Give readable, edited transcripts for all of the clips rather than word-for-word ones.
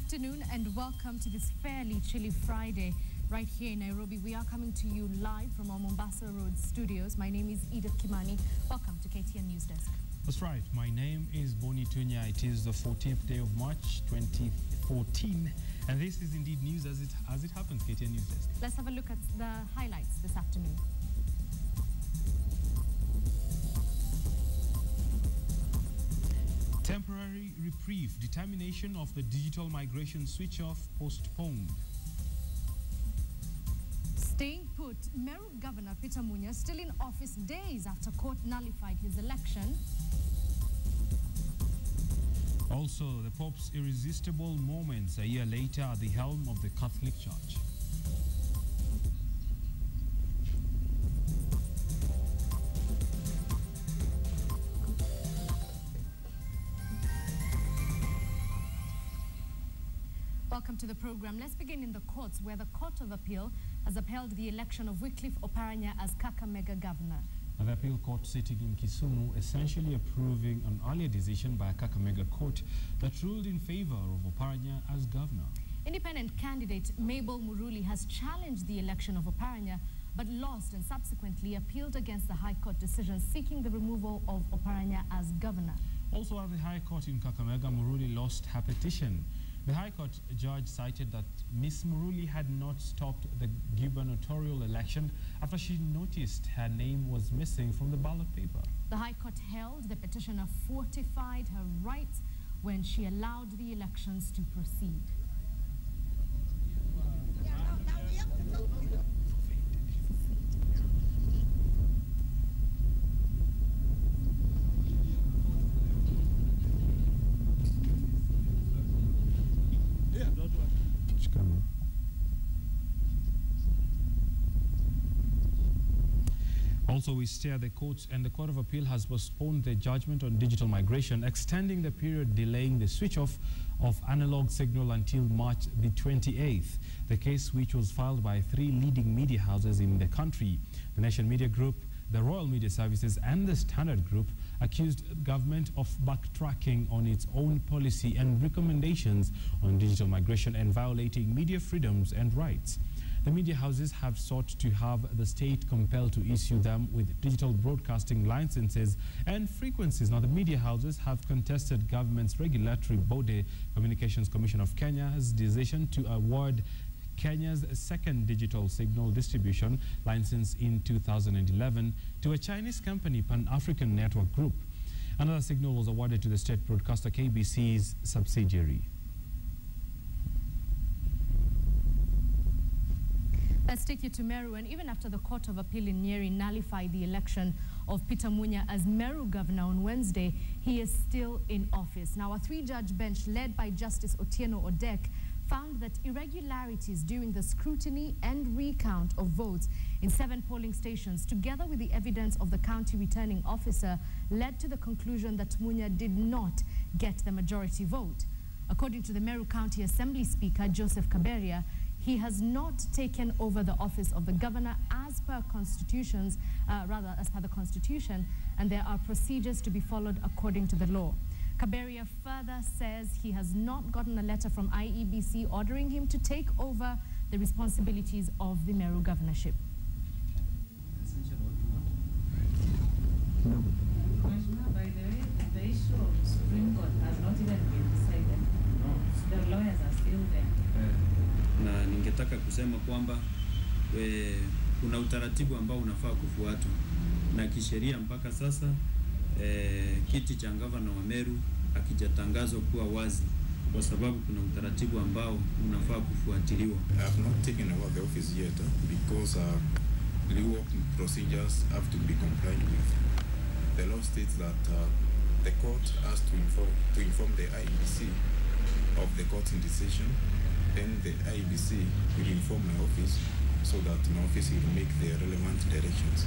afternoon and welcome to this fairly chilly Friday right here in Nairobi. We are coming to you live from our Mombasa Road studios. My name is Edith Kimani. Welcome to KTN NewsDesk. That's right. My name is Bonny Tunya. It is the 14th day of March 2014 and this is indeed news as it happens, KTN NewsDesk. Let's have a look at the highlights this afternoon. Temporary reprieve, determination of the digital migration switch-off postponed. Staying put, Meru Governor Peter Munya still in office days after court nullified his election. Also, the Pope's irresistible moments a year later at the helm of the Catholic Church. Welcome to the program. Let's begin in the courts, where the Court of Appeal has upheld the election of Wycliffe Oparanya as Kakamega governor. The appeal court sitting in Kisumu essentially approving an earlier decision by a Kakamega court that ruled in favor of Oparanya as governor. Independent candidate Mabel Muruli has challenged the election of Oparanya but lost and subsequently appealed against the High Court decision seeking the removal of Oparanya as governor. Also at the High Court in Kakamega, Muruli lost her petition. The High Court judge cited that Ms. Muruli had not stopped the gubernatorial election after she noticed her name was missing from the ballot paper. The High Court held the petitioner fortified her rights when she allowed the elections to proceed. Also, we stare the courts, and the Court of Appeal has postponed the judgment on digital migration, extending the period delaying the switch-off of analog signal until March the 28th. The case, which was filed by 3 leading media houses in the country, the Nation Media Group, the Royal Media Services and the Standard Group, accused government of backtracking on its own policy and recommendations on digital migration and violating media freedoms and rights. The media houses have sought to have the state compelled to issue them with digital broadcasting licenses and frequencies. Now, the media houses have contested government's regulatory body, Communications Commission of Kenya's decision to award Kenya's second digital signal distribution license in 2011 to a Chinese company, Pan-African Network Group. Another signal was awarded to the state broadcaster KBC's subsidiary. Let's take you to Meru, and even after the Court of Appeal in Nyeri nullified the election of Peter Munya as Meru governor on Wednesday, he is still in office. Now, a 3-judge bench led by Justice Otieno Odek found that irregularities during the scrutiny and recount of votes in 7 polling stations, together with the evidence of the county returning officer, led to the conclusion that Munya did not get the majority vote. According to the Meru County Assembly Speaker, Joseph Kaberia, he has not taken over the office of the governor as per as per the Constitution, and there are procedures to be followed according to the law. Kaberia further says he has not gotten a letter from IEBC ordering him to take over the responsibilities of the Meru governorship. By the way, the issue of Supreme Court has not even been decided. No. The lawyers are still there. Na ningetaka kusema kwamba kuna utaratibu ambao unafaa kufuatwa na kisheria mpaka sasa kiti cha gavana wa Meru hakijatangazwa kuwa wazi kwa sababu kuna utaratibu ambao unafaa kufuatiliwa. I have not taken over the office yet because legal procedures have to be complied with. The law states that the court has to inform the IEBC of the court's decision. Then the IEBC will inform my office so that my office will make the relevant directions.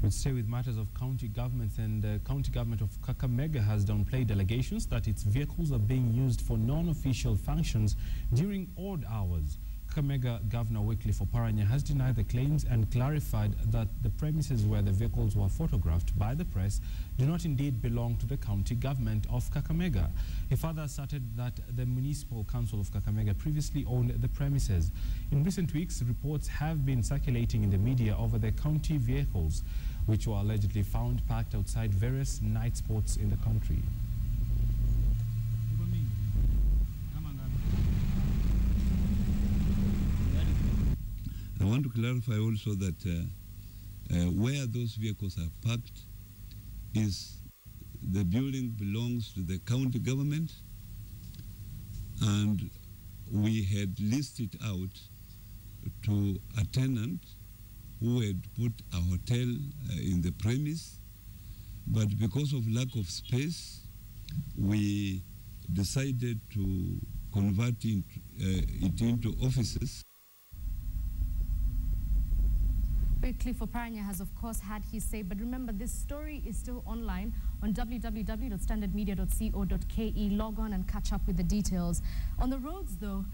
We'll stay with matters of county governments, and the county government of Kakamega has downplayed allegations that its vehicles are being used for non-official functions during odd hours. Kakamega Governor Wycliffe Oparanya has denied the claims and clarified that the premises where the vehicles were photographed by the press do not indeed belong to the county government of Kakamega. He further asserted that the Municipal Council of Kakamega previously owned the premises. In recent weeks, reports have been circulating in the media over the county vehicles, which were allegedly found parked outside various night spots in the country. I want to clarify also that where those vehicles are parked is the building belongs to the county government, and we had listed out to a tenant who had put a hotel in the premise, but because of lack of space, we decided to convert it into offices. Wycliffe Oparanya has, of course, had his say, but remember, this story is still online on www.standardmedia.co.ke. Log on and catch up with the details. On the roads, though,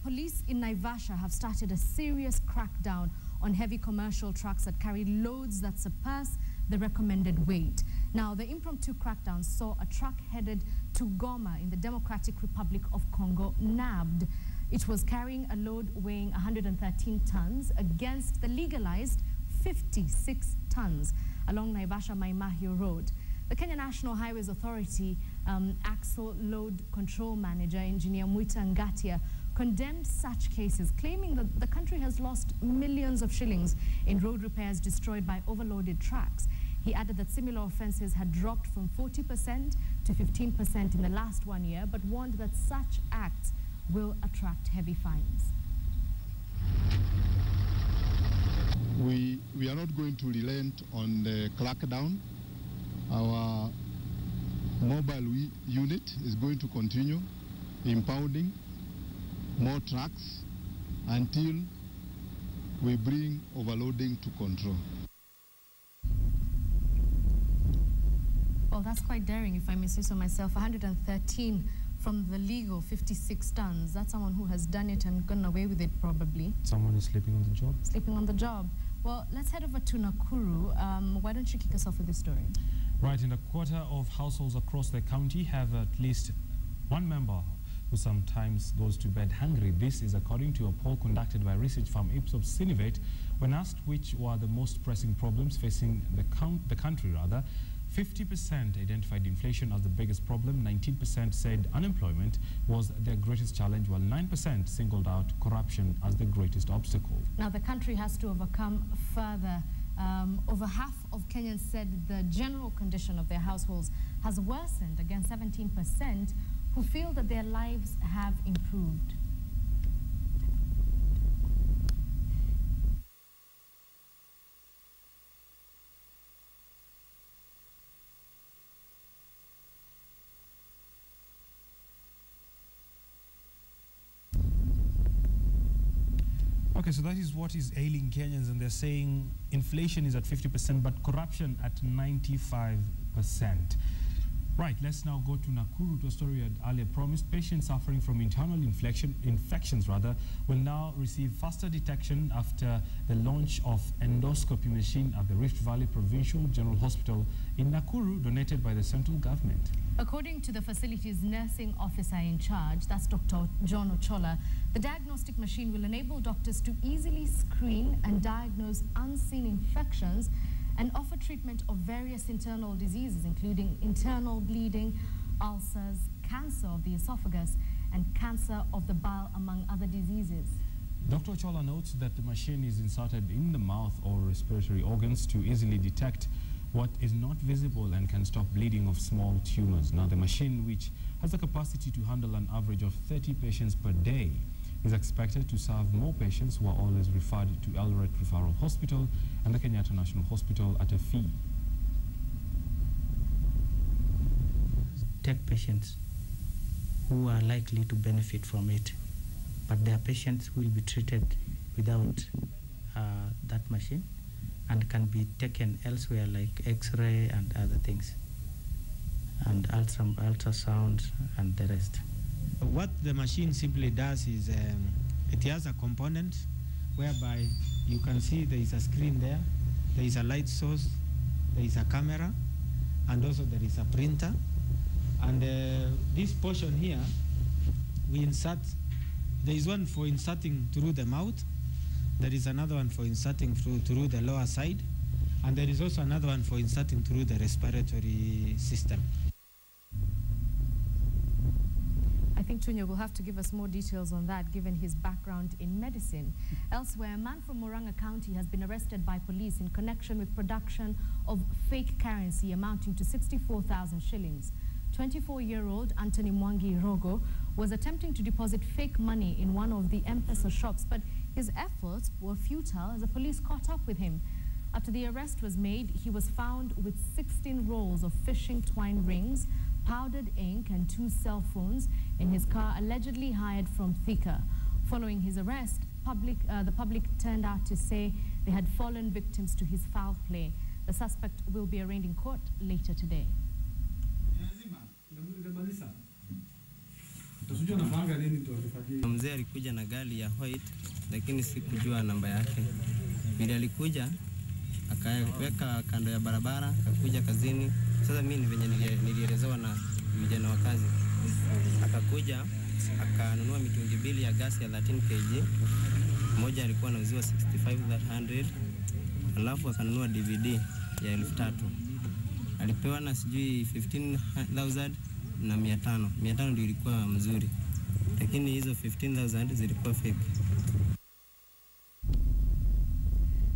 police in Naivasha have started a serious crackdown on heavy commercial trucks that carry loads that surpass the recommended weight. Now, the impromptu crackdown saw a truck headed to Goma in the Democratic Republic of Congo nabbed. It was carrying a load weighing 113 tons against the legalized 56 tons along Naivasha-Maimahio Road. The Kenya National Highways Authority Axle Load Control Manager, Engineer Mwita Ngatia, condemned such cases, claiming that the country has lost millions of shillings in road repairs destroyed by overloaded trucks. He added that similar offences had dropped from 40% to 15% in the last 1 year, but warned that such acts will attract heavy fines. We are not going to relent on the crackdown. Our mobile unit is going to continue impounding more trucks until we bring overloading to control. Well, that's quite daring, if I may say so myself. 113 from the legal 56 tons. That's someone who has done it and gone away with it, probably. Someone is sleeping on the job. Sleeping on the job. Well, let's head over to Nakuru. Why don't you kick us off with this story? Right, in a quarter of households across the county have at least one member who sometimes goes to bed hungry. This is according to a poll conducted by research firm Ipsos Synovate. When asked which were the most pressing problems facing the country, 50% identified inflation as the biggest problem, 19% said unemployment was their greatest challenge, while 9% singled out corruption as the greatest obstacle. Now, the country has to overcome further. Over half of Kenyans said the general condition of their households has worsened, against 17% who feel that their lives have improved. Okay, so that is what is ailing Kenyans, and they're saying inflation is at 50%, but corruption at 95%. Right, let's now go to Nakuru, to a story I had earlier promised. Patients suffering from internal infections will now receive faster detection after the launch of endoscopy machine at the Rift Valley Provincial General Hospital in Nakuru, donated by the central government. According to the facility's nursing officer in charge, that's Dr. John Ochola, the diagnostic machine will enable doctors to easily screen and diagnose unseen infections and offer treatment of various internal diseases, including internal bleeding, ulcers, cancer of the esophagus, and cancer of the bowel, among other diseases. Dr. Ochola notes that the machine is inserted in the mouth or respiratory organs to easily detect what is not visible and can stop bleeding of small tumors. Now, the machine, which has the capacity to handle an average of 30 patients per day, is expected to serve more patients who are always referred to Eldoret Referral Hospital and the Kenyatta National Hospital at a fee. Take patients who are likely to benefit from it, but their patients will be treated without that machine and can be taken elsewhere, like X-ray and other things, and ultrasound and the rest. What the machine simply does is It has a component whereby you can see there is a screen there, there is a light source, there is a camera, and also there is a printer. And this portion here, we insert, there is one for inserting through the mouth, there is another one for inserting through the lower side, and there is also another one for inserting through the respiratory system. I think Tunya will have to give us more details on that, given his background in medicine. Elsewhere, a man from Murang'a County has been arrested by police in connection with production of fake currency amounting to 64,000 shillings. 24-year-old Anthony Mwangi Rogo was attempting to deposit fake money in one of the M-Pesa shops, but his efforts were futile as the police caught up with him. After the arrest was made, he was found with 16 rolls of fishing twine rings, powdered ink, and 2 cell phones in his car allegedly hired from Thika. Following his arrest, the public turned out to say they had fallen victims to his foul play. The suspect will be arraigned in court later today. Mzee alikuja na gari ya white, lakini sikujua namba yake. Vile alikuja akaweka kando ya barabara, akakuja kazini. Sasa mimi ni venye nilielezewa na vijana wa kazi. Akakuja akanunua mitungi 2 ya gas ya 13 kg. Moja alikuwa anauziwa 6500, alafu akanunua DVD ya 3000. Alipewa na sijui 15000 na 500. 500 ndio ilikuwa mzuri, lakini hizo 15000 zilikuwa fake.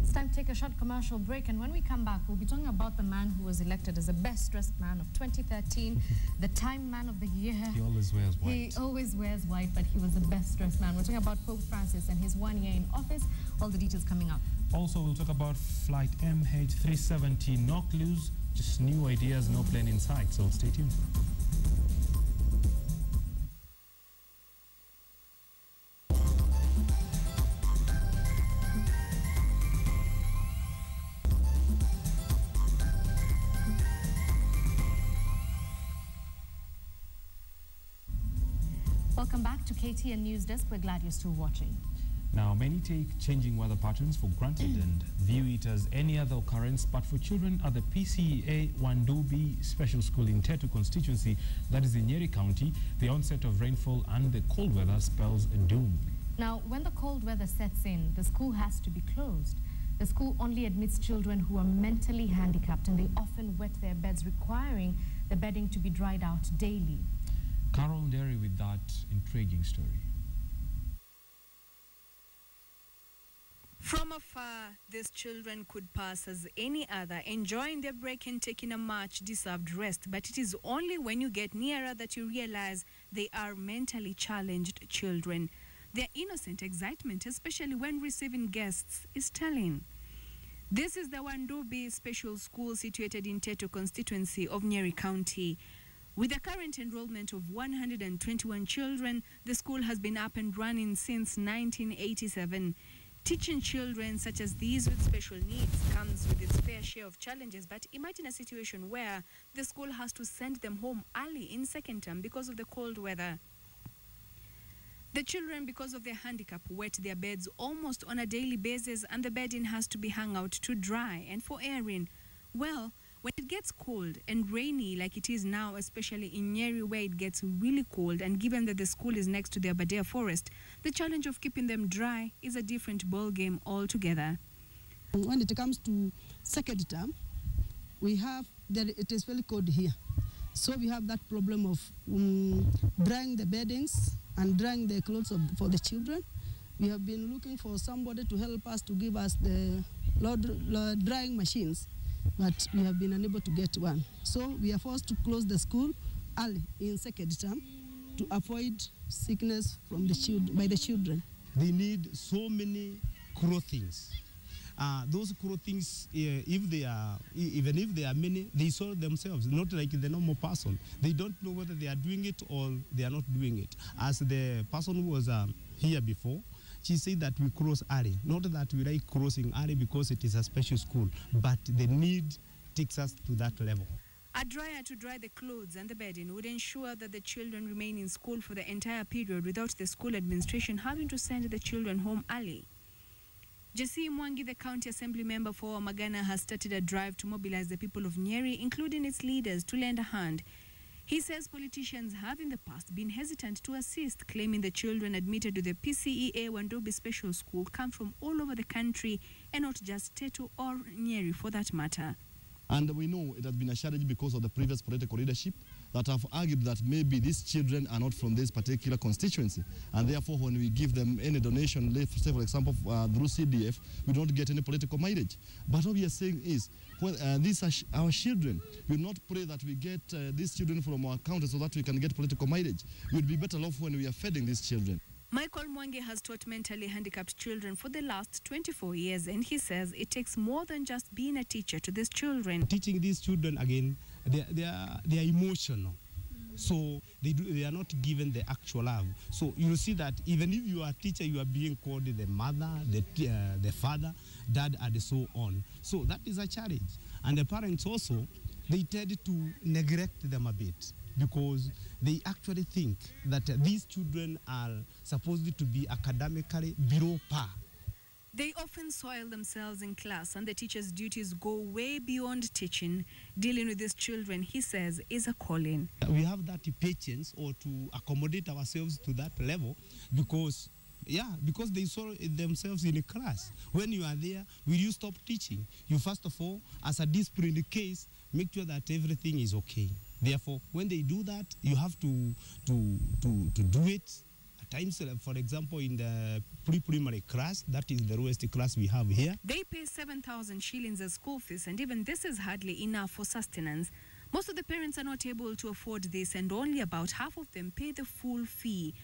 It's time to take a short commercial break, and when we come back, we'll be talking about the man who was elected as the best dressed man of 2013, the Time Man of the Year. He always wears white. He always wears white, but he was the best dressed man. We're talking about Pope Francis and his 1 year in office. All the details coming up. Also, we'll talk about flight MH370, no clues, just new ideas, no plane in sight, so stay tuned. Welcome back to KTN NewsDesk. We're glad you're still watching. Now, many take changing weather patterns for granted and view it as any other occurrence, but for children at the PCEA Wandubi Special School in Tetu constituency, that is in Nyeri County, the onset of rainfall and the cold weather spells doom. Now, when the cold weather sets in, the school has to be closed. The school only admits children who are mentally handicapped, and they often wet their beds, requiring the bedding to be dried out daily. Carol Derry with that intriguing story. From afar, these children could pass as any other, enjoying their break and taking a much-deserved rest. But it is only when you get nearer that you realize they are mentally challenged children. Their innocent excitement, especially when receiving guests, is telling. This is the Wandubi Special School situated in Tetu constituency of Nyeri County. With a current enrollment of 121 children, the school has been up and running since 1987. Teaching children such as these with special needs comes with its fair share of challenges, but imagine a situation where the school has to send them home early in second term because of the cold weather. The children, because of their handicap, wet their beds almost on a daily basis, and the bedding has to be hung out to dry and for airing. Well, when it gets cold and rainy like it is now, especially in Nyeri where it gets really cold, and given that the school is next to the Aberdare forest, the challenge of keeping them dry is a different ball game altogether. When it comes to second term, we have that it is very cold here. So we have that problem of drying the beddings and drying the clothes for the children. We have been looking for somebody to help us to give us the drying machines, but we have been unable to get one. So we are forced to close the school early in second term to avoid sickness from by the children. They need so many clothings. Those clothings, even if they are many, they sew themselves, not like the normal person. They don't know whether they are doing it or they are not doing it. As the person who was here before, she said that we cross early. Not that we like crossing early because it is a special school, but the need takes us to that level. A dryer to dry the clothes and the bedding would ensure that the children remain in school for the entire period without the school administration having to send the children home early. Jesse Mwangi, the county assembly member for Magana, has started a drive to mobilize the people of Nyeri, including its leaders, to lend a hand. He says politicians have in the past been hesitant to assist, claiming the children admitted to the PCEA Wandobi Special School come from all over the country and not just Tetu or Nyeri for that matter. And we know it has been a challenge because of the previous political leadership that have argued that maybe these children are not from this particular constituency. And therefore, when we give them any donation, say for example, through CDF, we don't get any political mileage. But what we are saying is, well, these are our children. We will not pray that we get these children from our county so that we can get political mileage. We would be better off when we are feeding these children. Michael Mwangi has taught mentally handicapped children for the last 24 years, and he says it takes more than just being a teacher to these children. Teaching these children, again, they are emotional. So they are not given the actual love. So you will see that even if you are a teacher, you are being called the mother, the father, dad, and so on. So that is a challenge. And the parents also, they tend to neglect them a bit, because they actually think that these children are supposed to be academically below par. They often soil themselves in class, and the teacher's duties go way beyond teaching. Dealing with these children, he says, is a calling. We have that patience or to accommodate ourselves to that level because they soil themselves in a class. When you are there, will you stop teaching? You first of all, as a disciplinary case, make sure that everything is okay. Therefore, when they do that, you have to do it at times. For example, in the pre-primary class, that is the lowest class we have here. They pay 7,000 shillings as school fees, and even this is hardly enough for sustenance. Most of the parents are not able to afford this, and only about half of them pay the full fee.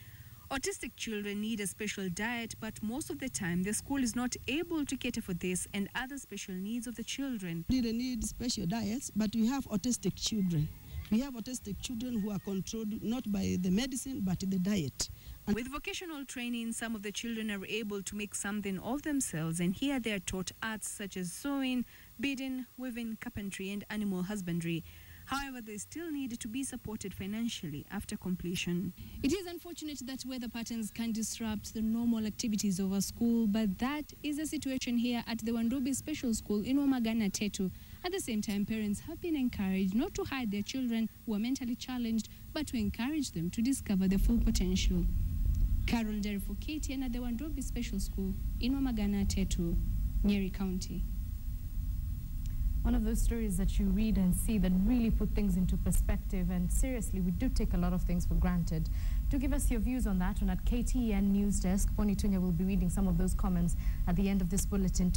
Autistic children need a special diet, but most of the time the school is not able to cater for this and other special needs of the children. They need special diets, but we have autistic children. We have autistic children who are controlled not by the medicine, but the diet. And with vocational training, some of the children are able to make something of themselves, and here they are taught arts such as sewing, beading, weaving, carpentry, and animal husbandry. However, they still need to be supported financially after completion. It is unfortunate that weather patterns can disrupt the normal activities of a school, but that is the situation here at the Wandobi Special School in Wamagana Tetu. At the same time, parents have been encouraged not to hide their children who are mentally challenged, but to encourage them to discover their full potential. Carol Derry for KTN at the Wandobi Special School in Wamagana Tetu, Nyeri County. One of those stories that you read and see that really put things into perspective, and seriously, we do take a lot of things for granted. To give us your views on that, and at KTN NewsDesk, Bonny Tunya will be reading some of those comments at the end of this bulletin.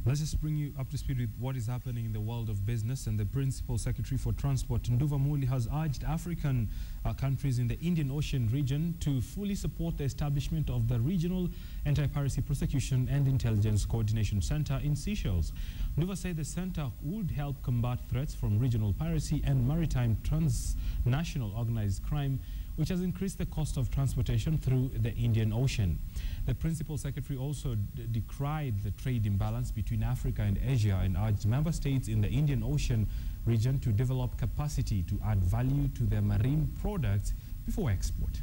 Let's just bring you up to speed with what is happening in the world of business. And the Principal Secretary for Transport, Nduva Muli, has urged African countries in the Indian Ocean region to fully support the establishment of the Regional Anti-Piracy Prosecution and Intelligence Coordination Center in Seychelles. Nduva said the center would help combat threats from regional piracy and maritime transnational organized crime, which has increased the cost of transportation through the Indian Ocean. The Principal Secretary also decried the trade imbalance between Africa and Asia and urged member states in the Indian Ocean region to develop capacity to add value to their marine products before export.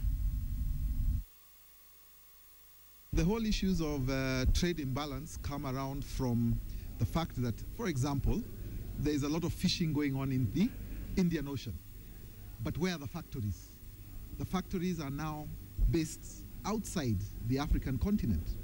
The whole issues of trade imbalance come around from the fact that, for example, there is a lot of fishing going on in the Indian Ocean. But where are the factories? The factories are now based outside the African continent.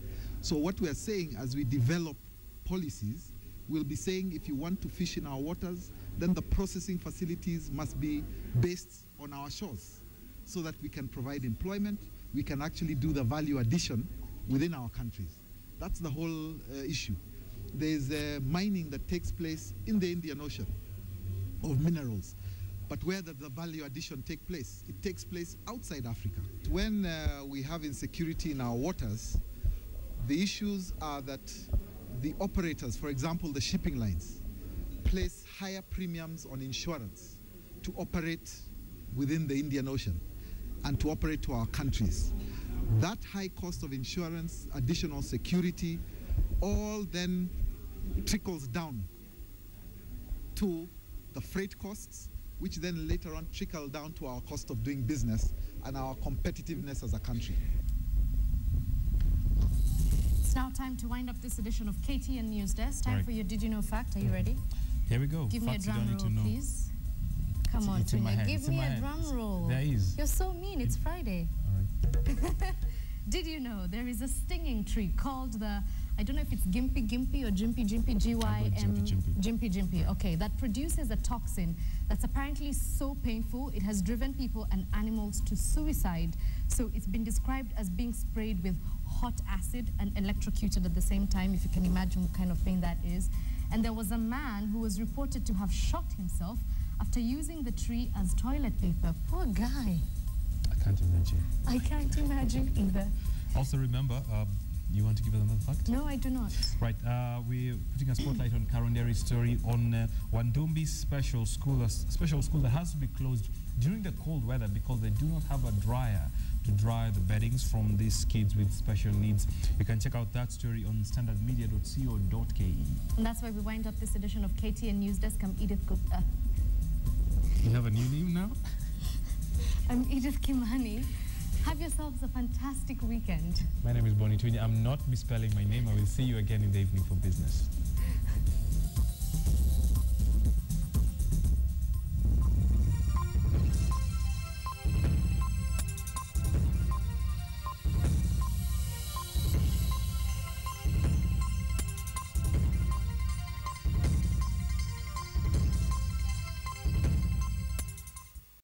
So what we are saying as we develop policies, we'll be saying if you want to fish in our waters, then the processing facilities must be based on our shores so that we can provide employment, we can actually do the value addition within our countries. That's the whole issue. There's mining that takes place in the Indian Ocean of minerals. But where does the value addition take place? It takes place outside Africa. When we have insecurity in our waters, the issues are that the operators, for example, the shipping lines, place higher premiums on insurance to operate within the Indian Ocean and to operate to our countries. That high cost of insurance, additional security, all then trickles down to the freight costs, which then later on trickle down to our cost of doing business and our competitiveness as a country. It's now time to wind up this edition of KTN NewsDesk. Time for your Did You Know fact. Are you ready? Here we go. Give me a drum roll, please. Come on, It's in my Tunya. head. Give It's in me my a head. drum roll. There is. You're so mean. It's Friday. All right. Did you know there is a stinging tree called the, I don't know if it's Gimpy Gimpy or Jimpy Jimpy, Jimpy Jimpy, okay, that produces a toxin that's apparently so painful it has driven people and animals to suicide. So it's been described as being sprayed with hot acid and electrocuted at the same time, if you can imagine what kind of pain that is. And there was a man who was reported to have shot himself after using the tree as toilet paper. Poor guy. I can't imagine. I can't imagine either. Also remember, you want to give us another fact? No, I do not. Right, we're putting a spotlight on Karonderi's story on Wandombi's special school that has to be closed during the cold weather because they do not have a dryer to dry the beddings from these kids with special needs. You can check out that story on standardmedia.co.ke. And that's why we wind up this edition of KTN NewsDesk. I'm Edith You have a new name now? I'm Edith Kimani. Have yourselves a fantastic weekend. My name is Bonny Tunya. I'm not misspelling my name. I will see you again in the evening for business.